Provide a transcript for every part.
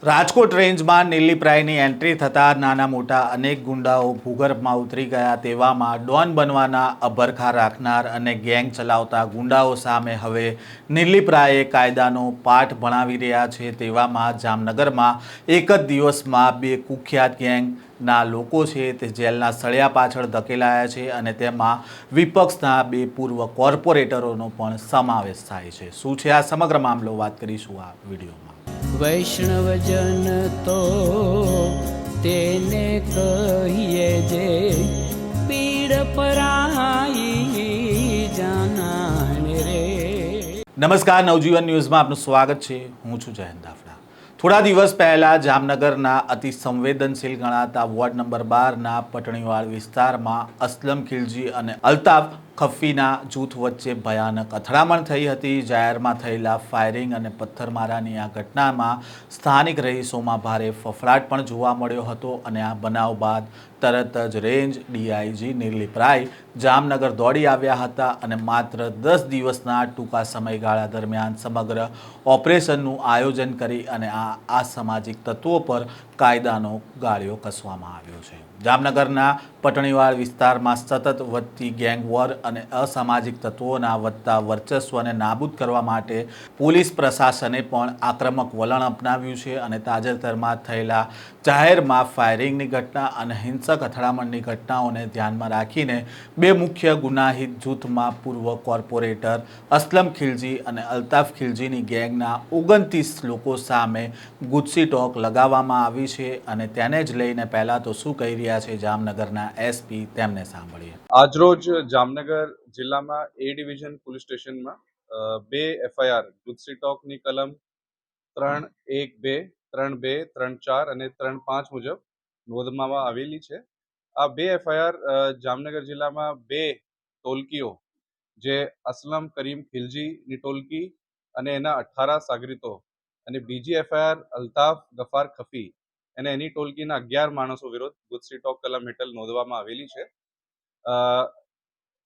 રાજકોટ રેન્જમાં નીલીપ્રાયની એન્ટ્રી થતાં નાના મોટા અનેક ગુંડાઓ ભૂગર્ભમાં ઉતરી ગયા તેવામાં ડોન બનવાના અભરખા રાખનાર અને ગેંગ ચલાવતા ગુંડાઓ સામે હવે નીલીપ્રાયે કાયદાનો પાઠ ભણાવી રહ્યા છે। તેવામાં જામનગરમાં એક જ દિવસમાં બે કુખ્યાત ગેંગના લોકો છે તે જેલના સળિયા પાછળ ધકેલાયા છે અને તેમાં વિપક્ષના બે પૂર્વ કોર્પોરેટરોનો પણ સમાવેશ થાય છે। શું છે આ સમગ્ર મામલો, વાત કરીશું આ વિડીયોમાં। વૈષ્ણવજન તો તેને કહીએ જે પીડ પરાઈ જાનાને રે। નમસ્કાર, નવજીવન ન્યૂઝમાં આપનું સ્વાગત છે। હું છું જયંત દાફડા। થોડા દિવસ પહેલા જામનગરના અતિ સંવેદનશીલ ગણાતા વોર્ડ નંબર 12ના પટણીવાડ વિસ્તારમાં અસલમ ખિલજી અને અલ્તાફ ખફીના જૂથ વચ્ચે ભયાનક અથડામણ થઈ હતી। જાહેરમાં થયેલા ફાયરિંગ અને પથ્થરમારાની આ ઘટનામાં સ્થાનિક રહીશોમાં ભારે ફફડાટ પણ જોવા મળ્યો હતો અને આ બનાવ બાદ તરત જ રેન્જ ડીઆઈજી નીલીપ્રાય જામનગર દોડી આવ્યા હતા અને માત્ર 10 દિવસના ટૂંકા સમયગાળા દરમિયાન સમગ્ર ઓપરેશનનું આયોજન કરી અને આ અસામાજિક તત્વો પર કાયદાનો ગાળિયો કસવામાં આવ્યો છે। જામનગરના પટણીવાડ વિસ્તારમાં સતત વધતી ગેંગવોર અને અસામાજિક તત્વોના વધતા વર્ચસ્વને નાબૂદ કરવા માટે પોલીસ પ્રશાસને પણ આક્રમક વલણ અપનાવ્યું છે અને તાજેતરમાં થયેલા જાહેરમાં ફાયરિંગની ઘટના અને હિંસક અથડામણની ઘટનાઓને ધ્યાનમાં રાખીને બે મુખ્ય ગુનાહિત જૂથમાં પૂર્વ કોર્પોરેટર અસલમ ખિલજી અને અલ્તાફ ખિલજીની ગેંગના 29 લોકો સામે ગુસ્સી ટોક લગાવવામાં આવી છે અને તેને જ લઈને પહેલા તો શું કહી રહ્યા છે જામનગરના એસપી, તેમને સાંભળીએ। આજરોજ જામનગર જિલ્લામાં એ ડિવિઝન પોલીસ સ્ટેશનમાં બે એફઆઈઆર ગુસ્સી ટોકની કલમ 312, 32, 34 અને 35 મુજબ નોંધવામાં આવેલી છે। આ બે એફઆઈઆર જામનગર જિલ્લામાં બે ટોલકીઓ જે અસલમ કરીમ ખિલજીની ટોલકી અને એના 18 સાગરીતો અને બીજી એફઆઈઆર અલ્તાફ ગફાર ખફી અને એની ટોલકીના 11 માણસો વિરુદ્ધ ગુસ્સી ટોક કલમ હેઠળ નોંધવામાં આવેલી છે।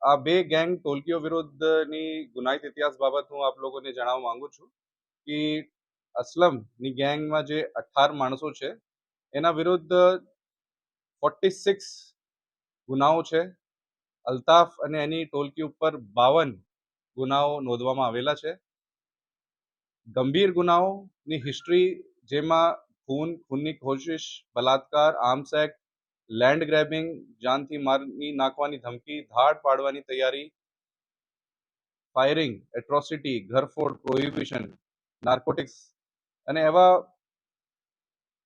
આ બે ગેંગ ટોલકીઓ વિરુદ્ધની ગુનાહિત ઇતિહાસ બાબત હું આપ લોકોને જણાવવા માંગુ છું કે અસલમની ગેંગમાં જે 18 માણસો છે એના વિરુદ્ધ 46 ગુનાઓ છે। અલ્તાફ અને એની ટોલકી ઉપર 52 ગુનાઓ નોંધવામાં આવેલા છે। ગંભીર ગુનાઓની હિસ્ટ્રી જેમાં ખૂનની કોશિશ, બલાત્કાર, આર્મ્સ એક્ટ, લેન્ડ ગ્રેબિંગ, જાનથી મારી નાખવાની ધમકી, ધાડ પાડવાની તૈયારી, ફાયરિંગ, એટ્રોસિટી, ઘરફોડ, પ્રોહિબિશન, નાર્કોટિક્સ અને એવા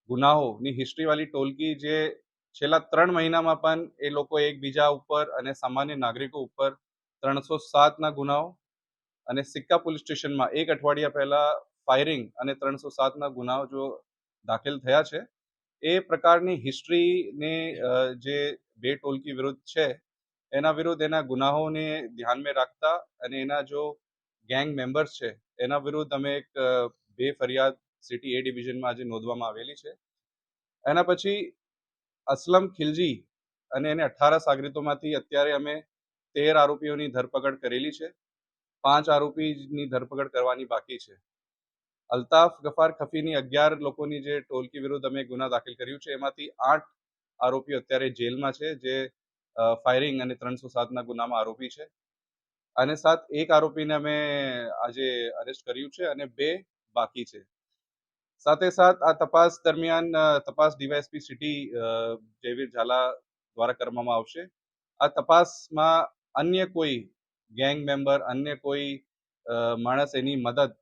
ગુનાઓની હિસ્ટ્રીવાળી ટોલકી જે છેલ્લા 3 મહિનામાં પણ એ લોકો એકબીજા ઉપર અને સામાન્ય નાગરિકો ઉપર 307ના ગુનાઓ અને સિક્કા પોલીસ સ્ટેશનમાં એક અઠવાડિયા પહેલા ફાયરિંગ અને 307ના ગુનાઓ જો દાખલ થયા છે। એ પ્રકારની હિસ્ટ્રીને જે બે ટોલકી વિરુદ્ધ છે એના વિરુદ્ધ એના ગુનાઓને ધ્યાનમાં રાખતા અને એના જો ગેંગ મેમ્બર્સ છે એના વિરુદ્ધ અમે એક બે ફરિયાદ સિટી એ ડિવિઝનમાં આજે નોંધવામાં આવેલી છે। એના પછી અસલમ ખિલજી અને એને 18 સાગરીતોમાંથી અત્યારે અમે 13 આરોપીઓની ધરપકડ કરેલી છે। 5 આરોપીની ધરપકડ કરવાની બાકી છે। અલ્તાફ ગફાર ખફીની 11 લોકોની જે ટોલકી વિરુદ્ધ અમે ગુના દાખલ કર્યું છે એમાંથી 8 આરોપીઓ અત્યારે જેલમાં છે જે ફાયરિંગ અને 307ના ગુનામાં આરોપી છે અને સાથ એક આરોપીને અમે આજે અરેસ્ટ કર્યું છે અને 2 બાકી છે। સાથે સાથ આ તપાસ દરમિયાન તપાસ ડીવાયએસપી સિટી જયવીર ઝાલા દ્વારા કરવામાં આવશે। આ તપાસમાં અન્ય કોઈ ગેંગ મેમ્બર, અન્ય કોઈ માણસ એની મદદ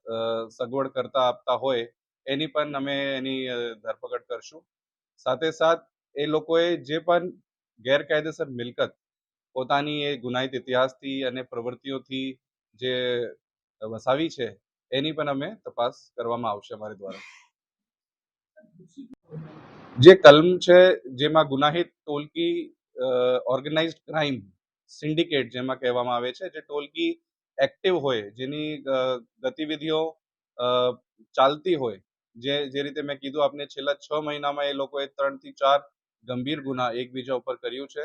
સગવડ કરતા આપતા હોય એની પણ અમે એની ધરપકડ કરશું। સાથે સાથ એ લોકોએ જે પણ ગેરકાયદેસર મિલકત પોતાની એ ગુનાહિત ઇતિહાસથી અને પ્રવૃત્તિઓથી જે વસાવી છે એની પણ અમે તપાસ કરવામાં આવશે અમારી દ્વારા। જે કલમ છે જેમાં ગુનાહિત ટોલકી, ઓર્ગેનાઇઝડ ક્રાઇમ સિન્ડિકેટ જેમાં કહેવામાં આવે છે, જે ટોલકી એક્ટિવ હોય, જેની ગતિવિધિઓ ચાલતી હોય, જે રીતે મેં કીધું આપને છેલ્લા 6 મહિનામાં એ લોકોએ 3 થી 4 ગંભીર ગુના એકબીજા ઉપર કર્યું છે।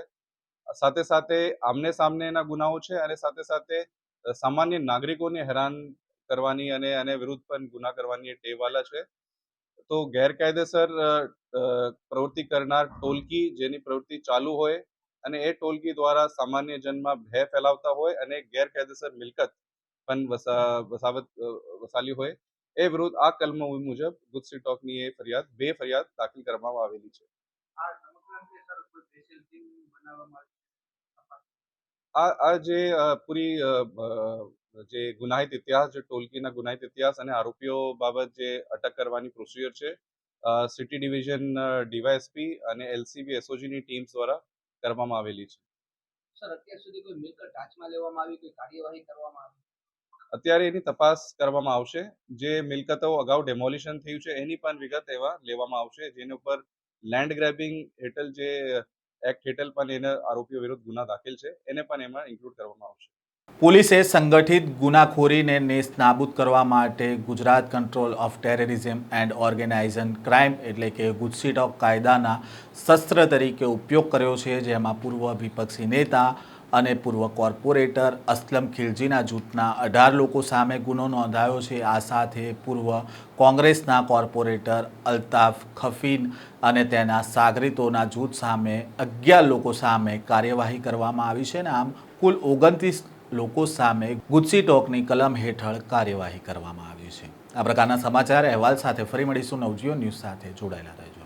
સાથે સાથે આમને સામનેના ગુનાઓ છે અને સાથે સાથે સામાન્ય નાગરિકોને હેરાન કરવાની અને વિરુદ્ધ પણ ગુના કરવાની ટેવવાલા છે। તો ગેરકાયદેસર પ્રવૃત્તિ કરનાર ટોલકી જેની પ્રવૃત્તિ ચાલુ હોય અને એ ટોલકી દ્વારા સામાન્ય જનમાં ભય ફેલાવતા હોય અને ગેરકાયદેસર મિલકત પણ વસાલી હોય એ વિરુદ્ધ આ કલમ મુજબ ગુજસી ટોકની એ બે ફરિયાદ દાખલ કરવામાં આવેલી છે. આ જે પૂરી જે ગુનાહિત ઇતિહાસ, જે ટોલકીના ગુનાહિત ઇતિહાસ અને આરોપીઓ બાબત જે અટક કરવાની પ્રોસિજર છે, સિટી ડિવિઝન ડીવાયએસપી અને એલસીબી એસઓજીની ટીમ્સ દ્વારા કરવામાં આવેલી છે. સર, અત્યાર સુધી કોઈ મિલકત ટાંચમાં લેવામાં આવી, કોઈ કાર્યવાહી કરવામાં આવી? અત્યારે એની તપાસ કરવામાં આવશે. જે મિલકતો અગાઉ ડેમોલિશન થયું છે એની પણ વિગત એવા લેવામાં આવશે, જેની ઉપર લેન્ડ ગ્રેબિંગ હેઠળ જે એક્ટ હેઠળ પણ એને આરોપીઓ વિરુદ્ધ ગુના દાખલ છે એને પણ એમાં ઇન્ક્લુડ કરવામાં આવશે. પોલીસે સંગઠિત ગુનાખોરીને નેસ્તનાબૂદ કરવા માટે Gujarat control of terrorism and organised crime એટલે કે ગુજસી ટોક કાયદાના શસ્ત્ર તરીકે ઉપયોગ કર્યો છે, જેમાં પૂર્વ વિપક્ષી નેતા અને પૂર્વ કોર્પોરેટર અસલમ ખિલજીના જૂથના 18 લોકો સામે ગુનો નોંધાયો છે. આ સાથે પૂર્વ કોંગ્રેસના કોર્પોરેટર અલ્તાફ ખફીન અને તેના સાગરીતોના જૂથ સામે 11 લોકો સામે કાર્યવાહી કરવામાં આવી છે અને આમ કુલ 29 લોકો સામે ગુજસી ટોકની કલમ હેઠળ કાર્યવાહી કરવામાં આવી છે. આ પ્રકારના સમાચાર અહેવાલ સાથે ફરી મળીશું. નવજીવન ન્યૂઝ સાથે જોડાયેલા રહેજો.